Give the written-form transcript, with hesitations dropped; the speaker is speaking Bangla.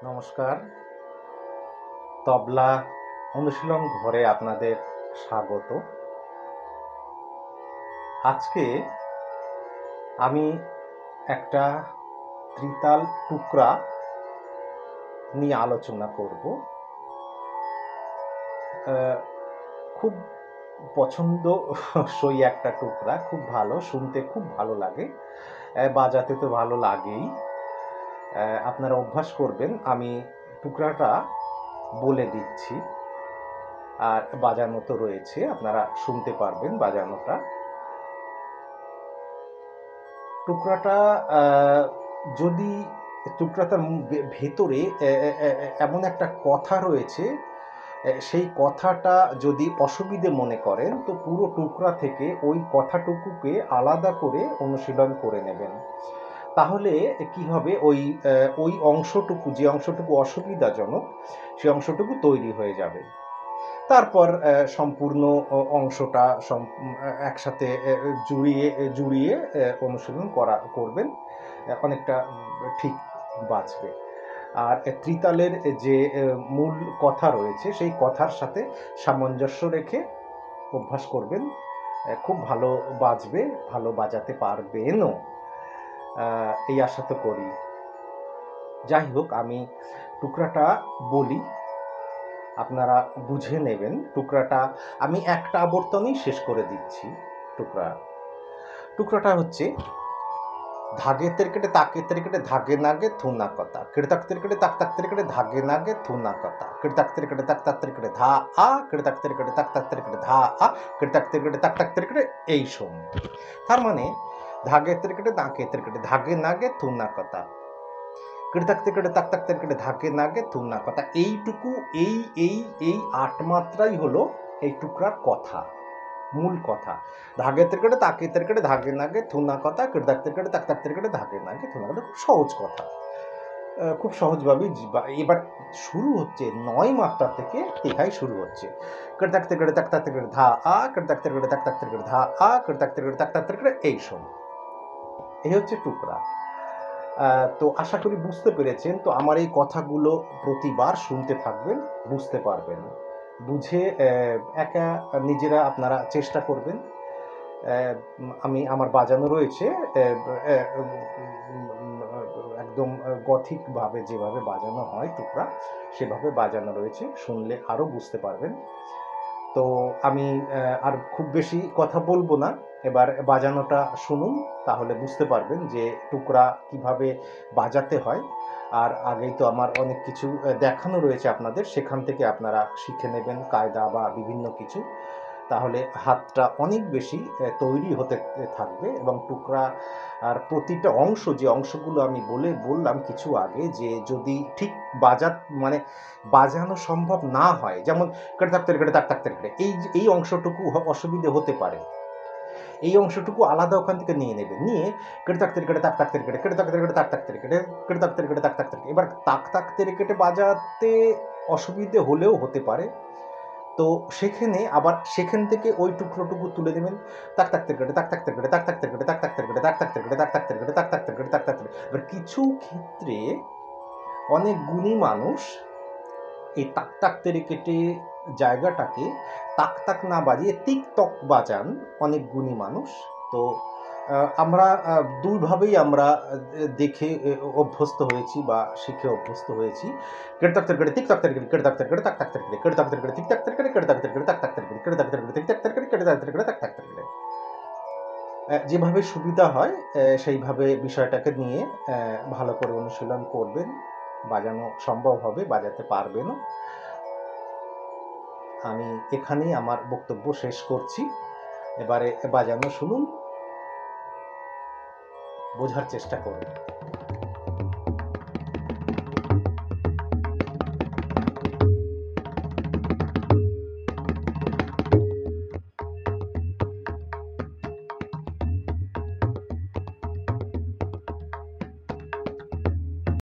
নমস্কার। তবলা অনুশীলন ঘরে আপনাদের স্বাগত। আজকে আমি একটা ত্রিতাল টুকরা নিয়ে আলোচনা করব। খুব পছন্দসই একটা টুকরা, খুব ভালো, শুনতে খুব ভালো লাগে, বাজাতে তো ভালো লাগেই। আপনারা অভ্যাস করবেন। আমি টুকরাটা বলে দিচ্ছি, আর বাজানো তো রয়েছে, আপনারা শুনতে পারবেন বাজানোটা। টুকরাটা যদি টুকরাটার ভেতরে এমন একটা কথা রয়েছে, সেই কথাটা যদি অসুবিধে মনে করেন তো পুরো টুকরা থেকে ওই কথাটুকুকে আলাদা করে অনুশীলন করে নেবেন। তাহলে কি হবে, ওই অংশটুকু, যে অংশটুকু অসুবিধাজনক, সেই অংশটুকু তৈরি হয়ে যাবে। তারপর সম্পূর্ণ অংশটা একসাথে জুড়িয়ে অনুশীলন করবেন, অনেকটা ঠিক বাজবে। আর ত্রিতালের যে মূল কথা রয়েছে সেই কথার সাথে সামঞ্জস্য রেখে অভ্যাস করবেন, খুব ভালো বাজবে, ভালো বাজাতে পারবেনও, এই আশা তো করি। যাই হোক, আমি টুকরাটা বলি, আপনারা বুঝে নেবেন। টুকরাটা আমি একটা আবর্তনেই শেষ করে দিচ্ছি। টুকরাটা হচ্ছে: ধাগে তেরকেটে তাকে তেরকেটে ধাগে নাগে থুনা কথা, কিড়তাক তেরকেটে তাক তাক তেরকেটে ধাগে নাগে থুনা কথা, কিড়তাক তেরকেটে তাক তাক তেরকেটে ধা আ, কিড়তাক তেরকেটে তাক তাক তেরকেটে ধা আ, কিড়তাক তেরকেটে তাক তাক তেরকেটে এই শোন। তার মানে ধাগে তেরকেটে তাকে তেরকেটে ধাগে নাগে থুনা কথা, কিড়তাক তেরকেটে তাক তাক তেরকেটে ধাগে নাগে থুনা কথা। এইটুকু, এই এই এই ৮ মাত্রাই হলো এই টুকরার কথা, মূল কথা। ধাগে তেরকেটে তাকে তেরকেটে ধাগে নাগে থুনা কথা, কিড়তাক তেরকেটে তাক তাক তেরকেটে ধাগে নাগে থুনা কথা। খুব সহজ কথা, খুব সহজভাবেই। এবার শুরু হচ্ছে ৯ মাত্রা থেকে, তেহাই শুরু হচ্ছে। কিড়তাক তেরকেটে তাক তাক তেরকেটে ধা আ, কিড়তাক তেরকেটে তাক তাক তেরকেটে ধা আ, কিড়তাক তেরকেটে তাক তাক তেরকেটে এই শোন। এই হচ্ছে টুকরা। তো আশা করি বুঝতে পেরেছেন। তো আমার এই কথাগুলো প্রতিবার শুনতে থাকবেন, বুঝতে পারবেন। বুঝে একা নিজেরা আপনারা চেষ্টা করবেন। আমার বাজানো রয়েছে একদম গথিকভাবে, যেভাবে বাজানো হয় টুকরা, সেভাবে বাজানো রয়েছে। শুনলে আরও বুঝতে পারবেন। তো আমি আর খুব বেশি কথা বলবো না। এবার বাজানোটা শুনুন, তাহলে বুঝতে পারবেন যে টুকরা কিভাবে বাজাতে হয়। আর আগেই তো আমার অনেক কিছু দেখানো রয়েছে আপনাদের, সেখান থেকে আপনারা শিখে নেবেন কায়দা বা বিভিন্ন কিছু। তাহলে হাতটা অনেক বেশি তৈরি হতে থাকবে, এবং টুকরা আর প্রতিটা অংশ, যে অংশগুলো আমি বললাম কিছু আগে, যে যদি ঠিক মানে বাজানো সম্ভব না হয়, যেমন কেটে থাকতে কেটে তাক থাকতে কেটে, এই অংশটুকু অসুবিধে হতে পারে, এই অংশটুকু আলাদা ওখান থেকে নিয়ে নেবেন, নিয়ে কেটে থাকতে কেটে তাক থাকতে কেটে, কেটে থাকতে কেটে তাক থাকতে কেটে, কেটে থাকতে কেটে তাক থাকতে। এবার তাক থাকতে কেটে বাজাতে অসুবিধে হলেও হতে পারে, তো সেখান থেকে ওই টুকরোটুকু তুলে দেবেন। তাক তাক কেটে তাক তাক কেটে, তাক তাক কেটে, তাক তাক কেটে, তাক তাক কেটে, তাক তাক কেটে, তাক তাক কেটে, তাক তাক। এবার কিছু ক্ষেত্রে অনেক গুণী মানুষ এই তাক তাক তেরে কেটে জায়গাটাকে তাক তাক না বাজিয়ে তিক তক বাজান, অনেক গুণী মানুষ। তো আমরা দুইভাবেই আমরা দেখে অভ্যস্ত হয়েছি বা শিখে অভ্যস্ত হয়েছি। কেটে তাক তেরে কেটে তিক তাক তেরে কেটে, কেটে তাক তেরে কেটে, তাক তাক তেরে কেটে, কেটে তাক তেরে কেটে তিক তাক তেরে কেটে, কেটে তাক তেরে কেটে, তাক তাক তেরে কেটে, কেটে তাক তেরে কেটে তিক তাক তেরে কেটে, কেটে তাক তেরে কেটে, তাক তাক তেরে কেটে। যেভাবে সুবিধা হয় সেইভাবে বিষয়টাকে নিয়ে ভালো করে অনুশীলন করবেন, বাজানো সম্ভব হবে, বাজাতে পারবেনও। আমি এখানেই আমার বক্তব্য শেষ করছি। এবারে বাজানো শুনুন, বোঝার চেষ্টা করুন।